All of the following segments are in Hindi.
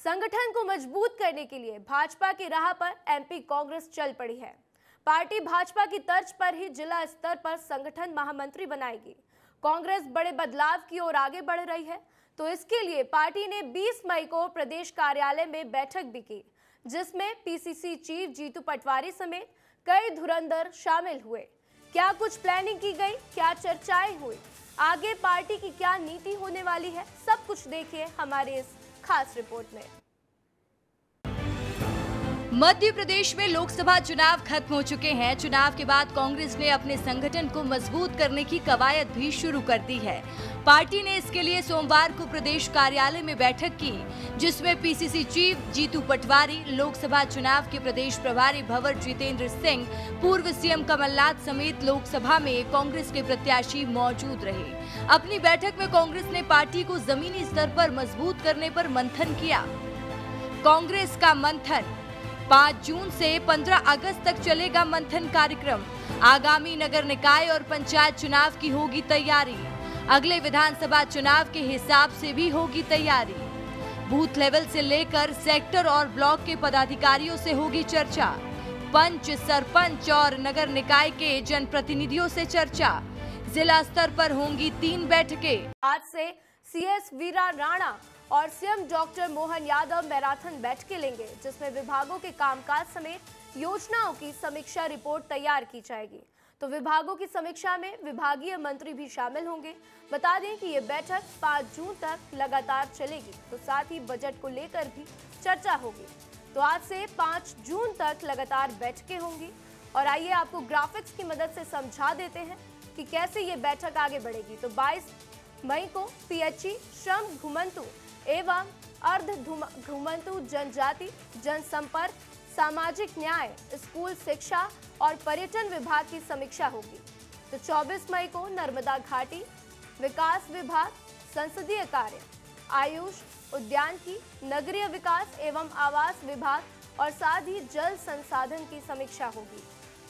संगठन को मजबूत करने के लिए भाजपा की राह पर एमपी कांग्रेस चल पड़ी है। पार्टी भाजपा की तर्ज पर ही जिला स्तर पर संगठन महामंत्री बनाएगी। कांग्रेस बड़े बदलाव की ओर आगे बढ़ रही है, तो इसके लिए पार्टी ने 20 मई को प्रदेश कार्यालय में बैठक भी की, जिसमें पीसीसी चीफ जीतू पटवारी समेत कई धुरंधर शामिल हुए। क्या कुछ प्लानिंग की गई, क्या चर्चाएं हुई, आगे पार्टी की क्या नीति होने वाली है, सब कुछ देखिए हमारे इस खास रिपोर्ट में। मध्य प्रदेश में लोकसभा चुनाव खत्म हो चुके हैं। चुनाव के बाद कांग्रेस ने अपने संगठन को मजबूत करने की कवायद भी शुरू कर दी है। पार्टी ने इसके लिए सोमवार को प्रदेश कार्यालय में बैठक की, जिसमें पीसीसी चीफ जीतू पटवारी, लोकसभा चुनाव के प्रदेश प्रभारी भंवर जितेंद्र सिंह, पूर्व सीएम कमलनाथ समेत लोकसभा में कांग्रेस के प्रत्याशी मौजूद रहे। अपनी बैठक में कांग्रेस ने पार्टी को जमीनी स्तर पर मजबूत करने पर मंथन किया। कांग्रेस का मंथन 5 जून से 15 अगस्त तक चलेगा मंथन कार्यक्रम। आगामी नगर निकाय और पंचायत चुनाव की होगी तैयारी। अगले विधानसभा चुनाव के हिसाब से भी होगी तैयारी। बूथ लेवल से लेकर सेक्टर और ब्लॉक के पदाधिकारियों से होगी चर्चा। पंच, सरपंच और नगर निकाय के जनप्रतिनिधियों से चर्चा। जिला स्तर पर होंगी 3 बैठकें। आज से सीएस वीरा राणा और CM doctor Mohan Yadav marathon बैठकें लेंगे, जिसमें विभागों के कामकाज समेत योजनाओं की समीक्षा रिपोर्ट तैयार की जाएगी। तो विभागों की समीक्षा में विभागीय मंत्री भी शामिल होंगे। बता दें कि ये बैठक 5 जून तक लगातार चलेगी, तो साथ ही बजट को लेकर भी चर्चा होगी। तो आज से 5 जून तक लगातार बैठकें होंगी। और आइए आपको ग्राफिक्स की मदद से समझा देते हैं कि कैसे ये बैठक आगे बढ़ेगी। तो 22 मई को पीएचई, श्रम घुमंतु एवं अर्ध घुमंतु जनजाति, जनसंपर्क, सामाजिक न्याय, स्कूल शिक्षा और पर्यटन विभाग की समीक्षा होगी। तो 24 मई को नर्मदा घाटी, विकास विभाग, संसदीय कार्य, आयुष, उद्यानिकी, नगरीय विकास एवं आवास विभाग और साथ ही जल संसाधन की समीक्षा होगी।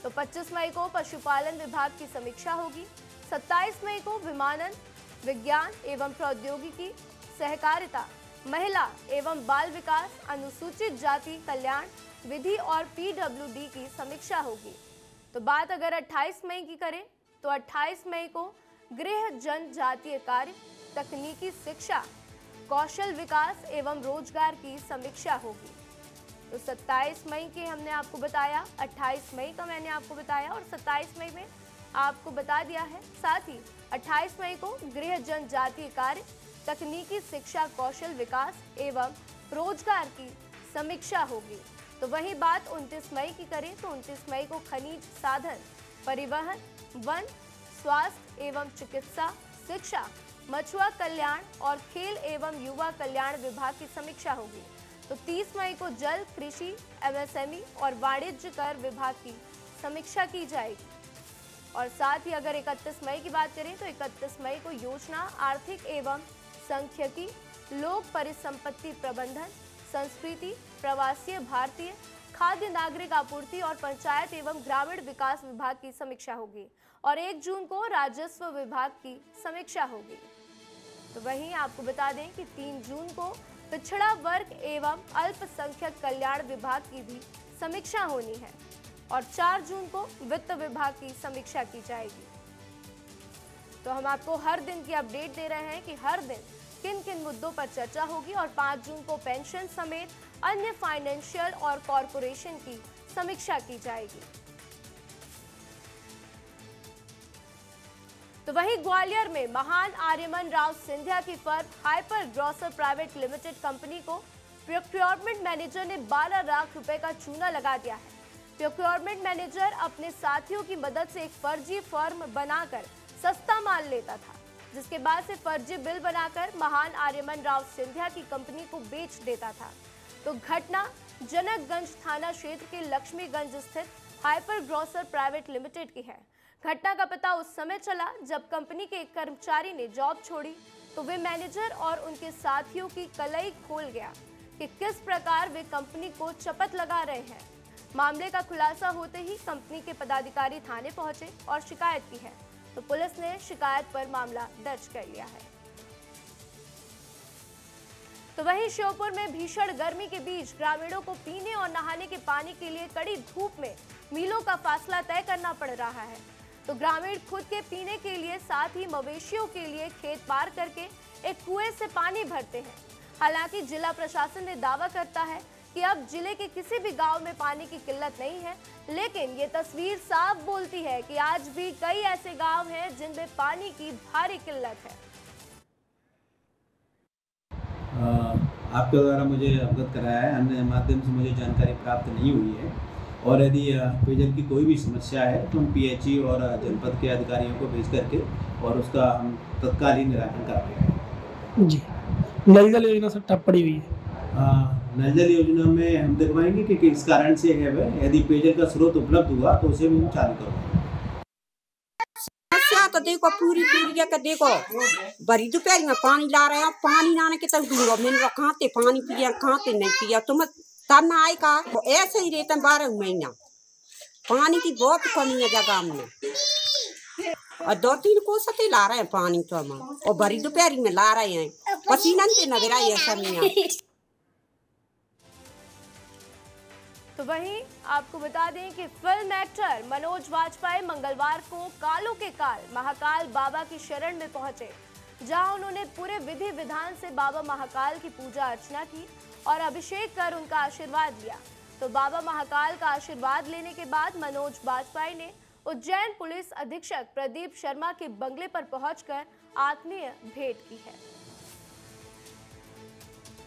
तो 25 मई को पशुपालन विभाग की समीक्षा होगी। 27 मई को विमानन, विज्ञान एवं प्रौद्योगिकी, सहकारिता, महिला एवं बाल विकास, अनुसूचित जाति कल्याण, विधि और पीडब्ल्यूडी की समीक्षा होगी। तो बात अगर 28 मई की करें तो 28 मई को गृह जनजातीय कार्य, तकनीकी शिक्षा, कौशल विकास एवं रोजगार की समीक्षा होगी। तो 27 मई के हमने आपको बताया, 28 मई का मैंने आपको बताया और 27 मई में आपको बता दिया है। साथ ही 28 मई को गृह जनजातीय कार्य, तकनीकी शिक्षा, कौशल विकास एवं रोजगार की समीक्षा होगी। तो वही बात 29 मई की करें तो 29 मई को खनिज साधन, परिवहन, वन, स्वास्थ्य एवं चिकित्सा, शिक्षा, मछुआ कल्याण और खेल एवं युवा कल्याण विभाग की समीक्षा होगी। तो 30 मई को जल, कृषि, एमएसएमई और वाणिज्य कर विभाग की समीक्षा की जाएगी। और साथ ही अगर 31 मई की बात करें तो 31 मई को योजना, आर्थिक एवं सांख्यिकी, लोक परिसंपत्ति प्रबंधन, संस्कृति, प्रवासीय भारतीय, खाद्य नागरिक आपूर्ति और पंचायत एवं ग्रामीण विकास विभाग की समीक्षा होगी। और 1 जून को राजस्व विभाग की समीक्षा होगी। तो वहीं आपको बता दें कि 3 जून को पिछड़ा वर्ग एवं अल्पसंख्यक कल्याण विभाग की भी समीक्षा होनी है। और 4 जून को वित्त विभाग की समीक्षा की जाएगी। तो हम आपको हर दिन की अपडेट दे रहे हैं कि हर दिन किन किन मुद्दों पर चर्चा होगी। और 5 जून को पेंशन समेत अन्य फाइनेंशियल और कॉरपोरेशन की समीक्षा की जाएगी। तो वहीं ग्वालियर में महान आर्यमन राव सिंधिया की firm hyper grocer private limited company को प्रोक्योरमेंट मैनेजर ने 12 लाख रुपए का चूना लगा दिया है। प्रोक्योरमेंट मैनेजर अपने साथियों की मदद से एक फर्जी फर्म बनाकर सस्ता माल लेता था, जिसके बाद से फर्जी बिल बनाकर महान आर्यमन राव सिंधिया की कंपनी को बेच देता था। तो घटना जनकगंज थाना क्षेत्र के लक्ष्मीगंज स्थित हाइपर ग्रोसर प्राइवेट लिमिटेड की है। घटना का पता उस समय चला जब कंपनी के एक कर्मचारी ने जॉब छोड़ी, तो वे मैनेजर और उनके साथियों की कलई खोल गया कि किस प्रकार वे कंपनी को चपत लगा रहे हैं। मामले का खुलासा होते ही कंपनी के पदाधिकारी थाने पहुंचे और शिकायत की है। तो पुलिस ने शिकायत पर मामला दर्ज कर लिया है। तो वहीं श्योपुर में भीषण गर्मी के बीच ग्रामीणों को पीने और नहाने के पानी के लिए कड़ी धूप में मीलों का फासला तय करना पड़ रहा है। तो ग्रामीण खुद के पीने के लिए साथ ही मवेशियों के लिए खेत पार करके एक कुएं से पानी भरते हैं। हालांकि जिला प्रशासन ने दावा करता है कि अब जिले के किसी भी गांव में पानी की किल्लत नहीं है, लेकिन ये तस्वीर साफ बोलती है कि आज भी कई ऐसे गांव हैं जिनमें पानी की भारी किल्लत है। आपके द्वारा मुझे अवगत कराया है, अन्य माध्यम से मुझे जानकारी प्राप्त नहीं हुई है। और यदि पेयजल की कोई भी समस्या है तो हम पीएचई और जनपद के अधिकारियों को भेज करके और उसका हम तत्कालीन निराकरण करते हैं। जी, नल जल योजना सब ठप पड़ी हुई है। नल जल योजना में हम दिखवाएंगे कि किस कारण से है वह, यदि पेयजल का स्रोत उपलब्ध हुआ तो उसे भी हम चालू करेंगे। तो देखो पूरी का देखो बड़ी दोपहर में पानी ला रहे हैं, पानी लाने के तक दूंगा मैंने खाते पानी पिया खाते नहीं पिया तुम तब ना आए का ऐसे ही रहते 12 महीना। पानी की बहुत कमी है जगह में और 2-3 कोसते ला रहे हैं पानी तो हम और बड़ी दोपहर में ला रहे हैं पसीना से नजर आई है। तो वहीं आपको बता दें कि फिल्म एक्टर मनोज वाजपेयी मंगलवार को कालों के काल महाकाल बाबा की शरण में पहुंचे, जहां उन्होंने पूरे विधि विधान से बाबा महाकाल की पूजा अर्चना की और अभिषेक कर उनका आशीर्वाद लिया। तो बाबा महाकाल का आशीर्वाद लेने के बाद मनोज वाजपेयी ने उज्जैन पुलिस अधीक्षक प्रदीप शर्मा के बंगले पर पहुंचकर आत्मीय भेंट की है।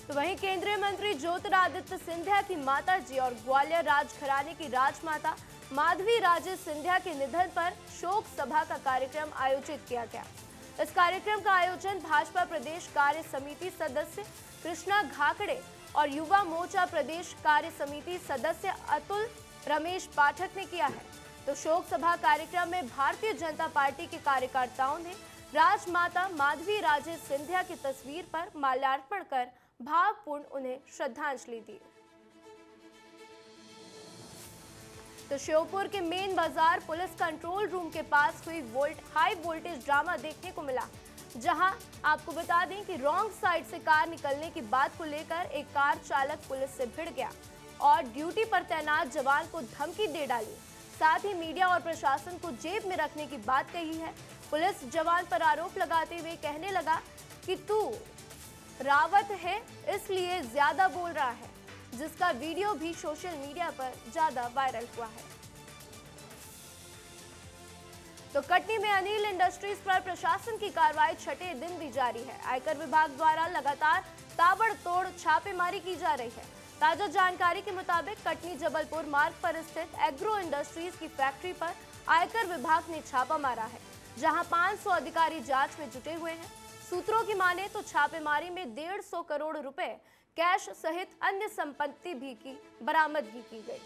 तो वहीं केंद्रीय मंत्री ज्योतिरादित्य सिंधिया की माताजी और ग्वालियर राजघराने की राजमाता माधवी राजे सिंधिया के निधन पर शोक सभा का कार्यक्रम आयोजित किया गया। इस कार्यक्रम का आयोजन भाजपा प्रदेश कार्य समिति सदस्य कृष्णा घाकड़े और युवा मोर्चा प्रदेश कार्य समिति सदस्य अतुल रमेश पाठक ने किया है। तो शोक सभा कार्यक्रम में भारतीय जनता पार्टी के कार्यकर्ताओं ने राजमाता माधवी राजे सिंधिया की तस्वीर पर माल्यार्पण कर भावपूर्ण उन्हें श्रद्धांजलि दी। तो श्योपुर के मेन बाजार पुलिस कंट्रोल रूम के पास हुई हाई वोल्टेज ड्रामा देखने को मिला, जहां आपको बता दें कि रॉन्ग साइड से कार निकलने की बात को लेकर एक कार चालक पुलिस से भिड़ गया और ड्यूटी पर तैनात जवान को धमकी दे डाली। साथ ही मीडिया और प्रशासन को जेब में रखने की बात कही है। पुलिस जवान पर आरोप लगाते हुए कहने लगा कि तू रावत है इसलिए ज्यादा बोल रहा है, जिसका वीडियो भी सोशल मीडिया पर ज्यादा वायरल हुआ है। तो कटनी में अनिल इंडस्ट्रीज पर प्रशासन की कार्रवाई छठे दिन भी जारी है। आयकर विभाग द्वारा लगातार ताबड़तोड़ छापेमारी की जा रही है। ताजा जानकारी के मुताबिक कटनी जबलपुर मार्ग पर स्थित एग्रो इंडस्ट्रीज की फैक्ट्री पर आयकर विभाग ने छापा मारा है, जहां 500 अधिकारी जांच में जुटे हुए हैं। सूत्रों की माने तो छापेमारी में 150 करोड़ रुपए कैश सहित अन्य संपत्ति भी की बरामदगी की गई।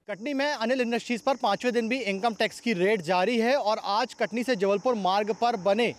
कटनी में अनिल इंडस्ट्रीज पर 5वें दिन भी इनकम टैक्स की रेड जारी है और आज कटनी से जबलपुर मार्ग पर बने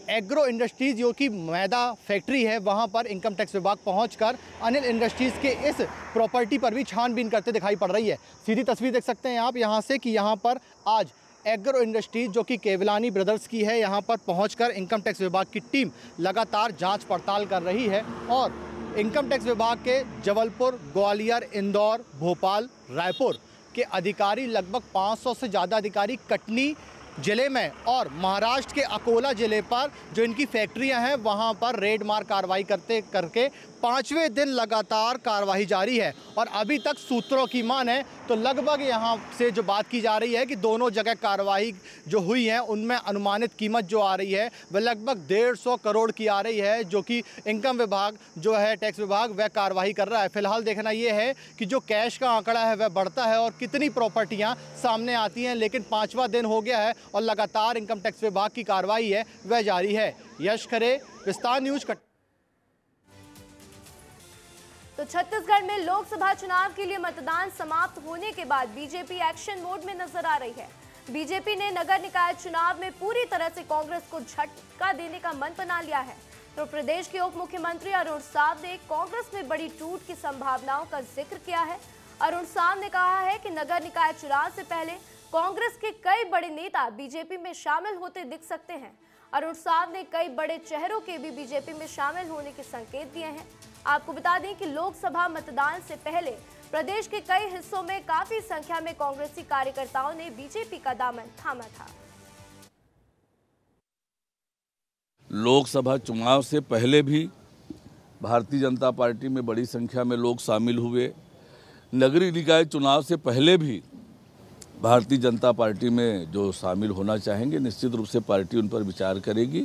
एग्रो इंडस्ट्रीज जो कि मैदा फैक्ट्री है, वहां पर इनकम टैक्स विभाग पहुंचकर अनिल इंडस्ट्रीज के इस प्रॉपर्टी पर भी छानबीन करते दिखाई पड़ रही है। सीधी तस्वीर देख सकते हैं आप यहां से कि यहां पर आज एग्रो इंडस्ट्रीज जो कि केवलानी ब्रदर्स की है, यहाँ पर पहुंचकर इनकम टैक्स विभाग की टीम लगातार जांच पड़ताल कर रही है और इनकम टैक्स विभाग के जबलपुर, ग्वालियर, इंदौर, भोपाल, रायपुर के अधिकारी लगभग 500 से ज़्यादा अधिकारी कटनी जिले में और महाराष्ट्र के अकोला जिले पर जो इनकी फैक्ट्रियां हैं वहां पर रेड मार कार्रवाई करके 5वें दिन लगातार कार्रवाई जारी है। और अभी तक सूत्रों की माने तो लगभग यहां से जो बात की जा रही है कि दोनों जगह कार्रवाई जो हुई है उनमें अनुमानित कीमत जो आ रही है वह लगभग 150 करोड़ की आ रही है, जो कि इनकम विभाग जो है टैक्स विभाग वह कार्रवाई कर रहा है। फिलहाल देखना यह है कि जो कैश का आंकड़ा है वह बढ़ता है और कितनी प्रॉपर्टियां सामने आती हैं, लेकिन 5वां दिन हो गया है और लगातार इनकम टैक्स विभाग की कार्रवाई है वह जारी है। यश खरे, विस्तार न्यूज। तो छत्तीसगढ़ में लोकसभा चुनाव के लिए मतदान समाप्त होने के बाद बीजेपी एक्शन मोड में नजर आ रही है। बीजेपी ने नगर निकाय चुनाव में पूरी तरह से कांग्रेस को झटका देने का मन बना लिया है। तो प्रदेश के उप मुख्यमंत्री अरुण साव ने कांग्रेस में बड़ी टूट की संभावनाओं का जिक्र किया है। अरुण साव ने कहा है कि नगर निकाय चुनाव से पहले कांग्रेस के कई बड़े नेता बीजेपी में शामिल होते दिख सकते हैं। अरुण साव ने कई बड़े चेहरों के भी बीजेपी में शामिल होने के संकेत दिए हैं। आपको बता दें कि लोकसभा मतदान से पहले प्रदेश के कई हिस्सों में काफी संख्या में कांग्रेसी कार्यकर्ताओं ने बीजेपी का दामन थामा था। लोकसभा चुनाव से पहले भी भारतीय जनता पार्टी में बड़ी संख्या में लोग शामिल हुए। नगरीय निकाय चुनाव से पहले भी भारतीय जनता पार्टी में जो शामिल होना चाहेंगे, निश्चित रूप से पार्टी उन पर विचार करेगी।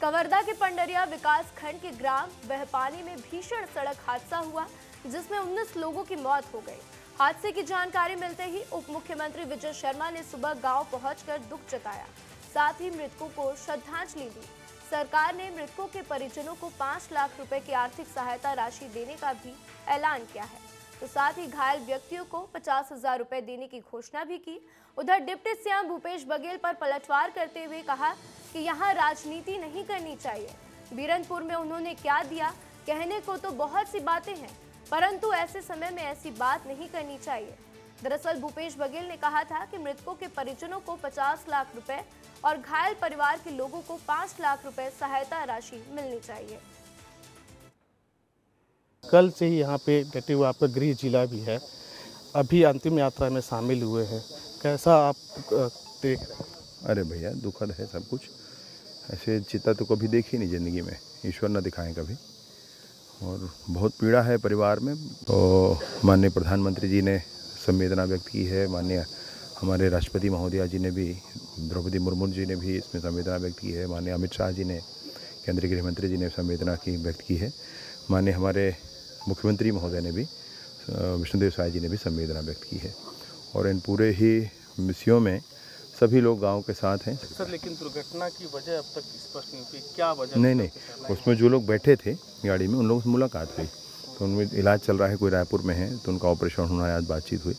कवर्धा के पंडरिया विकास खंड के ग्राम बहपानी में भीषण सड़क हादसा हुआ, जिसमें 19 लोगों की मौत हो गई। हादसे की जानकारी मिलते ही उप मुख्यमंत्री विजय शर्मा ने सुबह गांव पहुंचकर दुख जताया, साथ ही मृतकों को श्रद्धांजलि दी। सरकार ने मृतकों के परिजनों को 5 लाख रुपए की आर्थिक सहायता राशि देने का भी ऐलान किया है, तो साथ ही घायल व्यक्तियों को 50,000 रुपए देने की घोषणा भी की। उधर डिप्टी सीएम भूपेश बघेल पर पलटवार करते हुए कहा कि यहां राजनीति नहीं करनी चाहिए। बीरनपुर में उन्होंने क्या दिया, कहने को तो बहुत सी बातें हैं, परंतु ऐसे समय में ऐसी बात नहीं करनी चाहिए। दरअसल भूपेश बघेल ने कहा था कि मृतकों के परिजनों को 50 लाख रुपए और घायल परिवार के लोगों को 5 लाख रुपए सहायता राशि मिलनी चाहिए। कल से ही यहाँ पे डटे हुए आपका गृह जिला भी है, अभी अंतिम यात्रा में शामिल हुए हैं, कैसा आप देख रहे हैं? अरे भैया दुखद है सब कुछ, ऐसे चिता तो कभी देखी नहीं ज़िंदगी में, ईश्वर न दिखाएं कभी, और बहुत पीड़ा है परिवार में। तो माननीय प्रधानमंत्री जी ने संवेदना व्यक्त की है, माननीय हमारे राष्ट्रपति महोदया जी ने भी, द्रौपदी मुर्मू जी ने भी इसमें संवेदना व्यक्त की है, माननीय अमित शाह जी ने, केंद्रीय गृह मंत्री जी ने संवेदना व्यक्त की है, माननीय हमारे मुख्यमंत्री महोदय ने भी, विष्णुदेव साय जी ने भी संवेदना व्यक्त की है। और इन पूरे ही विषयों में सभी लोग गांव के साथ हैं। सर लेकिन दुर्घटना की वजह अब तक स्पष्ट नहीं हुई, क्या वजह? नहीं, उसमें जो लोग बैठे थे गाड़ी में उन लोगों से मुलाकात हुई, तो उनमें इलाज चल रहा है, कोई रायपुर में है तो उनका ऑपरेशन होना है, आज बातचीत हुई।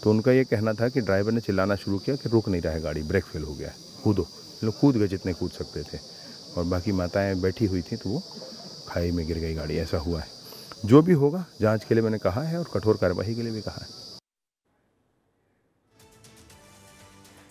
तो उनका ये कहना था कि ड्राइवर ने चिल्लाना शुरू किया कि रुक नहीं रहा है गाड़ी, ब्रेक फेल हो गया है, कूदो। लोग कूद गए जितने कूद सकते थे, और बाकी माताएँ बैठी हुई थी तो वो खाई में गिर गई गाड़ी, ऐसा हुआ है। जो भी होगा जांच के लिए मैंने कहा है और कठोर कार्रवाई के लिए भी कहा है।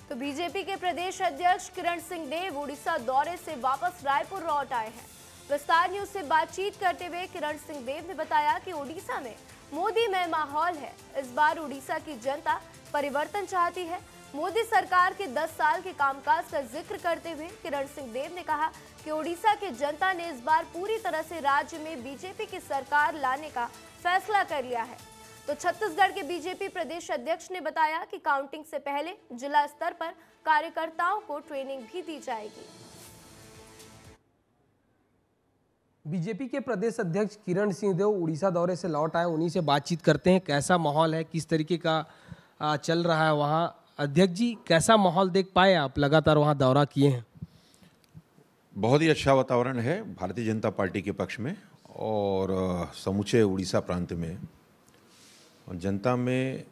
तो बीजेपी के प्रदेश अध्यक्ष किरण सिंह देव उड़ीसा दौरे से वापस रायपुर लौट आए हैं। विस्तार न्यूज से बातचीत करते हुए किरण सिंह देव ने बताया कि उड़ीसा में मोदीमय माहौल है। इस बार उड़ीसा की जनता परिवर्तन चाहती है। मोदी सरकार के 10 साल के कामकाज का जिक्र करते हुए किरण सिंह देव ने कहा कि उड़ीसा की जनता ने इस बार पूरी तरह से राज्य में बीजेपी की सरकार लाने का फैसला कर लिया है। तो छत्तीसगढ़ के बीजेपी प्रदेश अध्यक्ष ने बताया कि काउंटिंग से पहले जिला स्तर पर कार्यकर्ताओं को ट्रेनिंग भी दी जाएगी। बीजेपी के प्रदेश अध्यक्ष किरण सिंह देव उड़ीसा दौरे से लौट आए, उन्हीं से बातचीत करते हैं। कैसा माहौल है, किस तरीके का चल रहा है वहाँ? अध्यक्ष जी, कैसा माहौल देख पाए आप, लगातार वहाँ दौरा किए हैं? बहुत ही अच्छा वातावरण है भारतीय जनता पार्टी के पक्ष में और समूचे उड़ीसा प्रांत में। जनता में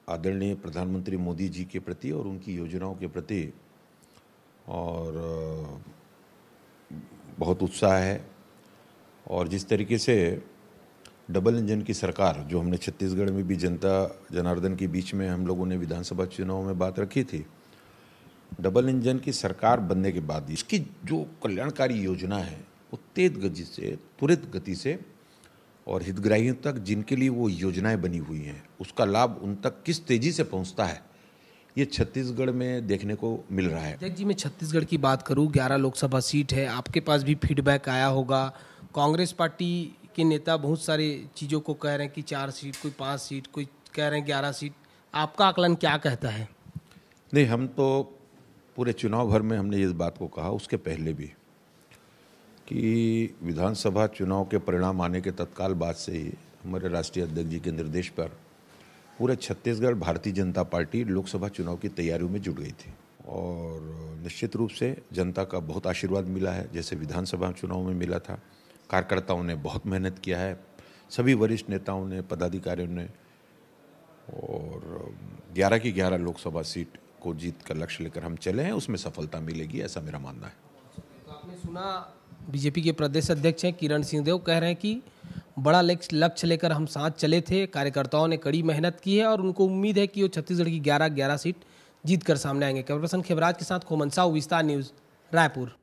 आदरणीय प्रधानमंत्री मोदी जी के प्रति और उनकी योजनाओं के प्रति और बहुत उत्साह है। और जिस तरीके से डबल इंजन की सरकार जो हमने छत्तीसगढ़ में भी जनता जनार्दन के बीच में हम लोगों ने विधानसभा चुनाव में बात रखी थी, डबल इंजन की सरकार बनने के बाद इसकी जो कल्याणकारी योजना है वो तेज गति से, त्वरित गति से और हितग्राहियों तक जिनके लिए वो योजनाएं बनी हुई हैं उसका लाभ उन तक किस तेजी से पहुंचता है, ये छत्तीसगढ़ में देखने को मिल रहा है। अध्यक्ष जी, मैं छत्तीसगढ़ की बात करूं, 11 लोकसभा सीट है, आपके पास भी फीडबैक आया होगा। कांग्रेस पार्टी के नेता बहुत सारी चीज़ों को कह रहे हैं कि 4 सीट, कोई 5 सीट, कोई कह रहे हैं 11 सीट। आपका आकलन क्या कहता है? नहीं, हम तो पूरे चुनाव भर में हमने इस बात को कहा, उसके पहले भी, कि विधानसभा चुनाव के परिणाम आने के तत्काल बाद से ही हमारे राष्ट्रीय अध्यक्ष जी के निर्देश पर पूरे छत्तीसगढ़ भारतीय जनता पार्टी लोकसभा चुनाव की तैयारियों में जुट गई थी। और निश्चित रूप से जनता का बहुत आशीर्वाद मिला है, जैसे विधानसभा चुनाव में मिला था। कार्यकर्ताओं ने बहुत मेहनत किया है, सभी वरिष्ठ नेताओं ने, पदाधिकारियों ने, और 11 की 11 लोकसभा सीट को जीत का लक्ष्य लेकर हम चले हैं, उसमें सफलता मिलेगी, ऐसा मेरा मानना है। तो आपने सुना बीजेपी के प्रदेश अध्यक्ष हैं किरण सिंह देव, कह रहे हैं कि बड़ा लक्ष्य लेकर हम साथ चले थे, कार्यकर्ताओं ने कड़ी मेहनत की है और उनको उम्मीद है कि वो छत्तीसगढ़ की 11 सीट जीत कर सामने आएंगे। कैमरा पर्सन खेवराज के साथ कोमन साहू, विस्तार न्यूज, रायपुर।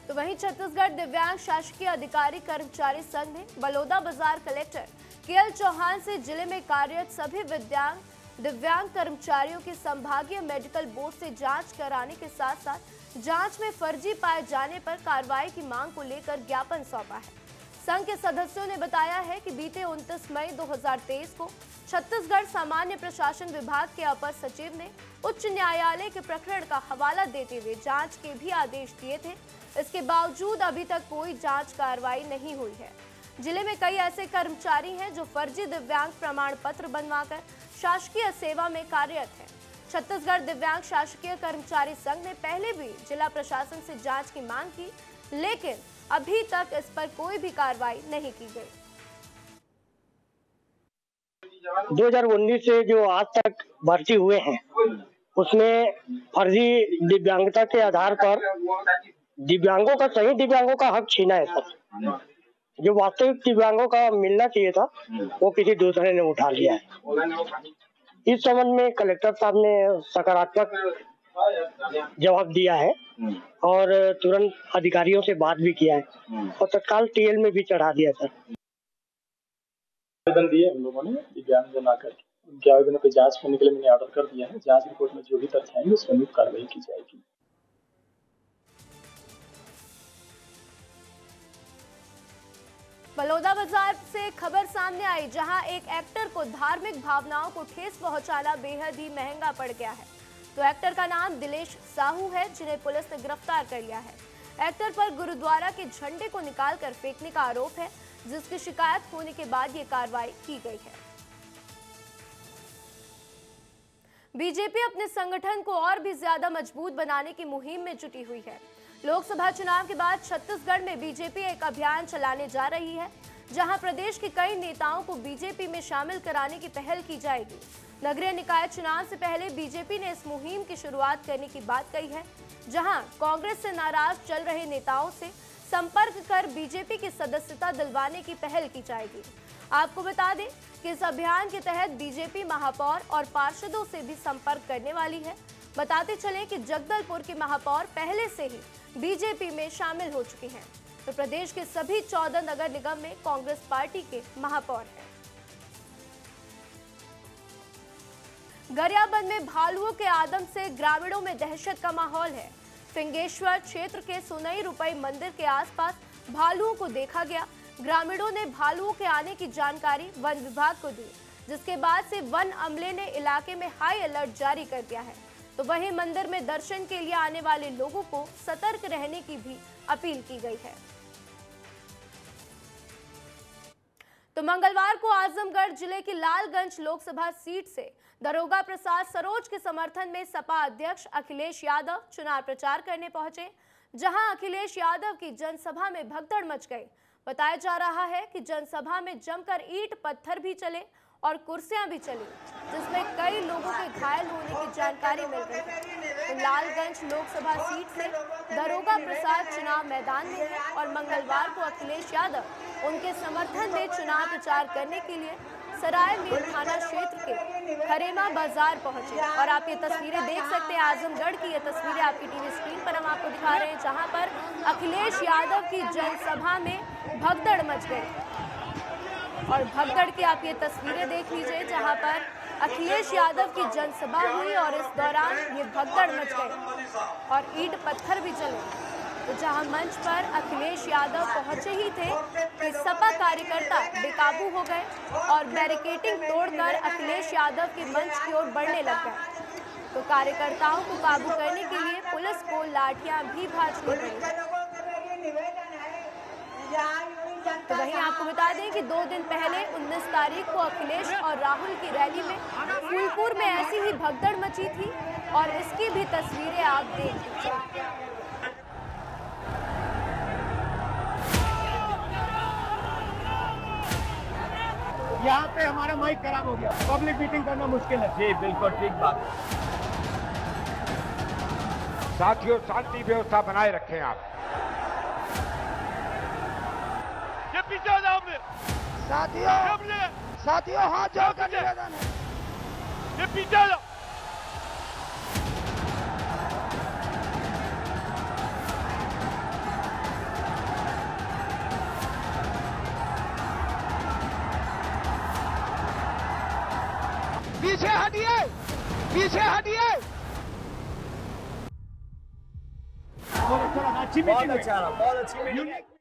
तो वहीं छत्तीसगढ़ दिव्यांग शासकीय अधिकारी कर्मचारी संघ ने बलौदा बाजार कलेक्टर केएल चौहान से जिले में कार्यरत सभी दिव्यांग कर्मचारियों की संभागीय मेडिकल बोर्ड से जांच कराने के साथ साथ जांच में फर्जी पाए जाने पर कार्रवाई की मांग को लेकर ज्ञापन सौंपा है। संघ के सदस्यों ने बताया है कि बीते 29 मई 2023 को छत्तीसगढ़ सामान्य प्रशासन विभाग के अपर सचिव ने उच्च न्यायालय के प्रकरण का हवाला देते हुए जांच के भी आदेश दिए थे। इसके बावजूद अभी तक कोई जांच कार्रवाई नहीं हुई है। जिले में कई ऐसे कर्मचारी हैं जो फर्जी दिव्यांग प्रमाण पत्र बनवाकर शासकीय सेवा में कार्यरत हैं। छत्तीसगढ़ दिव्यांग शासकीय कर्मचारी संघ ने पहले भी जिला प्रशासन से जांच की मांग की, लेकिन अभी तक इस पर कोई भी कार्रवाई नहीं की गई। 2019 से जो आज तक भर्ती हुए हैं उसमें फर्जी दिव्यांगता के आधार पर दिव्यांगों का, सही दिव्यांगों का हक छीना है सर। जो वास्तविक दिव्यांगों का मिलना चाहिए था वो किसी दूसरे ने उठा लिया है। इस संबंध में कलेक्टर साहब ने सकारात्मक जवाब दिया है और तुरंत अधिकारियों से बात भी किया है और तत्काल टीएल में भी चढ़ा दिया सर। आवेदन दिए हम लोगों ने दिव्यांग जमा करके, उनके आवेदनों पर जांच करने के लिए मैंने ऑर्डर कर दिया है। जांच रिपोर्ट में जो भी तथ्य आएंगे उस पर अनुरूप कार्रवाई की जाएगी। बलौदा बाजार से खबर सामने आई, जहां एक एक्टर को धार्मिक भावनाओं को ठेस पहुंचाना बेहद ही महंगा पड़ गया है। तो एक्टर का नाम दिलेश साहू है, जिन्हें पुलिस ने गिरफ्तार कर लिया है। एक्टर पर गुरुद्वारा के झंडे को निकालकर फेंकने का आरोप है, जिसकी शिकायत होने के बाद ये कार्रवाई की गई है। बीजेपी अपने संगठन को और भी ज्यादा मजबूत बनाने की मुहिम में जुटी हुई है। लोकसभा चुनाव के बाद छत्तीसगढ़ में बीजेपी एक अभियान चलाने जा रही है, जहां प्रदेश के कई नेताओं को बीजेपी में शामिल कराने की पहल की जाएगी। नगरीय निकाय चुनाव से पहले बीजेपी ने इस मुहिम की शुरुआत करने की बात कही है, जहां कांग्रेस से नाराज चल रहे नेताओं से संपर्क कर बीजेपी की सदस्यता दिलवाने की पहल की जाएगी। आपको बता दें कि इस अभियान के तहत बीजेपी महापौर और पार्षदों से भी संपर्क करने वाली है। बताते चले कि जगदलपुर की महापौर पहले से ही बीजेपी में शामिल हो चुकी हैं, तो प्रदेश के सभी 14 नगर निगम में कांग्रेस पार्टी के महापौर हैं। गरियाबंद में भालुओं के आदम से ग्रामीणों में दहशत का माहौल है। फिंगेश्वर क्षेत्र के सुनई रुपई मंदिर के आसपास भालुओं को देखा गया। ग्रामीणों ने भालुओं के आने की जानकारी वन विभाग को दी, जिसके बाद से वन अमले ने इलाके में हाई अलर्ट जारी कर दिया है। तो वहीं मंदिर में दर्शन के लिए आने वाले लोगों को सतर्क रहने की भी अपील की गई है। तो मंगलवार को आजमगढ़ जिले की लालगंज लोकसभा सीट से दरोगा प्रसाद सरोज के समर्थन में सपा अध्यक्ष अखिलेश यादव चुनाव प्रचार करने पहुंचे, जहां अखिलेश यादव की जनसभा में भगदड़ मच गई। बताया जा रहा है कि जनसभा में जमकर ईंट पत्थर भी चले और कुर्सियां भी चली, जिसमें कई लोगों के घायल होने की जानकारी मिल रही है। तो लालगंज लोकसभा सीट से दरोगा प्रसाद चुनाव मैदान में है और मंगलवार को अखिलेश यादव उनके समर्थन में चुनाव प्रचार करने के लिए सरायमीर थाना क्षेत्र के खरेमा बाजार पहुंचे। और आप ये तस्वीरें देख सकते हैं, आजमगढ़ की ये तस्वीरें आपकी टीवी स्क्रीन पर हम आपको दिखा रहे हैं, जहां पर अखिलेश यादव की जनसभा में भगदड़ मच गई। और भगदड़ की आप ये तस्वीरें देख लीजिए, जहां पर अखिलेश यादव की जनसभा हुई और इस दौरान ये भगदड़ मच गई और ईंट पत्थर भी चले। तो जहां मंच पर अखिलेश यादव पहुंचे ही थे कि सपा कार्यकर्ता बेकाबू हो गए और बैरिकेडिंग तोड़कर अखिलेश यादव के मंच की ओर बढ़ने लग गए। तो कार्यकर्ताओं को काबू करने के लिए पुलिस को लाठियां भी भांजनी पड़ी। तो वहीं आपको बता दें कि 2 दिन पहले 19 तारीख को अखिलेश और राहुल की रैली में फूलपुर में ऐसी ही भगदड़ मची थी और इसकी भी तस्वीरें आप देख लीजिए। यहाँ पे हमारा माइक खराब हो गया, पब्लिक मीटिंग करना मुश्किल है। जी बिल्कुल ठीक बात। साथियों, शांति व्यवस्था बनाए रखें आप। ये पीछे जाओ अपने। साथियों हाथ जोड़कर निवेदन है। ये पीछे जाओ। पीछे हटिए, पीछे हटिए। बहुत अच्छी मीटिंग, बहुत अच्छी मीटिंग।